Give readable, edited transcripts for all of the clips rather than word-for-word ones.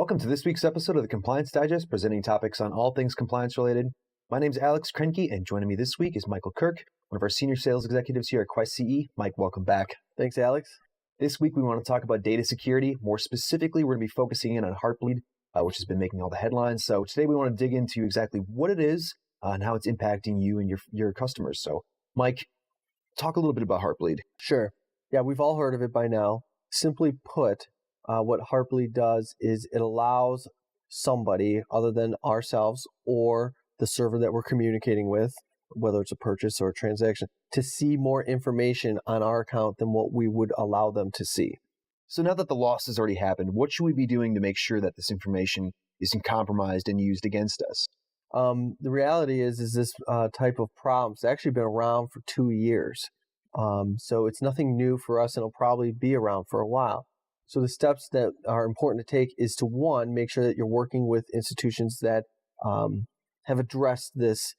Welcome to this week's episode of the Compliance Digest, presenting topics on all things compliance related. My name is Alex Krenke, and joining me this week is Michael Kirk, one of our senior sales executives here at Quest CE. Mike, welcome back. Thanks, Alex. This week we want to talk about data security. More specifically, we're going to be focusing in on Heartbleed, which has been making all the headlines. So today we want to dig into exactly what it is and how it's impacting you and your customers. So Mike, talk a little bit about Heartbleed. Sure. Yeah, we've all heard of it by now. Simply put, what Heartbleed does is it allows somebody other than ourselves or the server that we're communicating with, whether it's a purchase or a transaction, to see more information on our account than what we would allow them to see. So now that the loss has already happened, what should we be doing to make sure that this information isn't compromised and used against us? The reality is this type of problem's actually been around for 2 years. So it's nothing new for us, and it'll probably be around for a while. So the steps that are important to take is to, one, make sure that you're working with institutions that have addressed this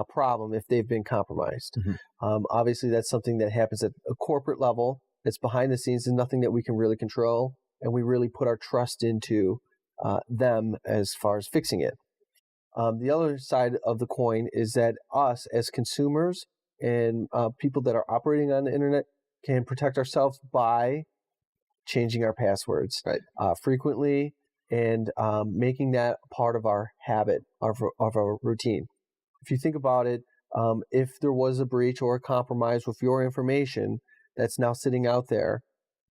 problem if they've been compromised. Mm-hmm. Obviously, that's something that happens at a corporate level. It's behind the scenes and nothing that we can really control, and we really put our trust into them as far as fixing it. The other side of the coin is that us as consumers and people that are operating on the internet can protect ourselves by changing our passwords frequently and making that part of our habit, of our routine. If you think about it, if there was a breach or a compromise with your information that's now sitting out there,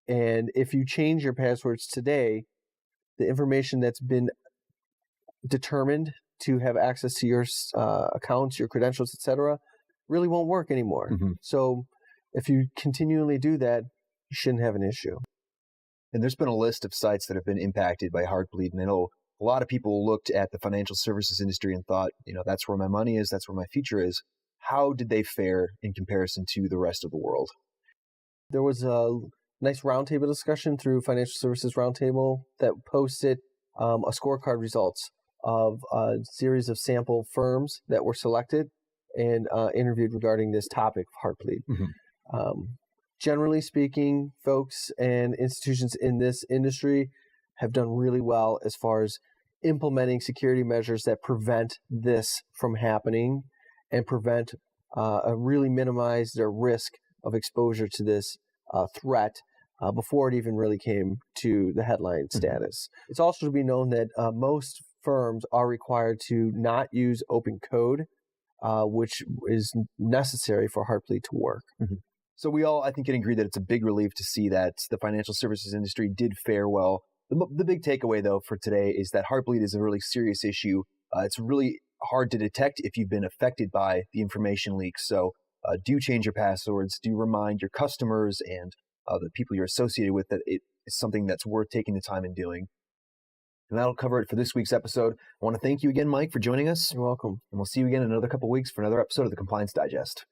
and if you change your passwords today, the information that's been determined to have access to your accounts, your credentials, etc., really won't work anymore. Mm-hmm. So if you continually do that, you shouldn't have an issue. And there's been a list of sites that have been impacted by Heartbleed. And I know a lot of people looked at the financial services industry and thought, that's where my money is, that's where my future is. How did they fare in comparison to the rest of the world? There was a nice roundtable discussion through Financial Services Roundtable that posted a scorecard results of a series of sample firms that were selected and interviewed regarding this topic of Heartbleed. Mm-hmm. Generally speaking, folks and institutions in this industry have done really well as far as implementing security measures that prevent this from happening and really minimize their risk of exposure to this threat before it even really came to the headline status. Mm-hmm. It's also to be known that most firms are required to not use open code, which is necessary for Heartbleed to work. Mm-hmm. So we all, I think, can agree that it's a big relief to see that the financial services industry did fare well. The big takeaway, though, for today is that Heartbleed is a really serious issue. It's really hard to detect if you've been affected by the information leaks. So do change your passwords. Do remind your customers and the people you're associated with that it is something that's worth taking the time and doing. And that'll cover it for this week's episode. I want to thank you again, Mike, for joining us. You're welcome. And we'll see you again in another couple weeks for another episode of the Compliance Digest.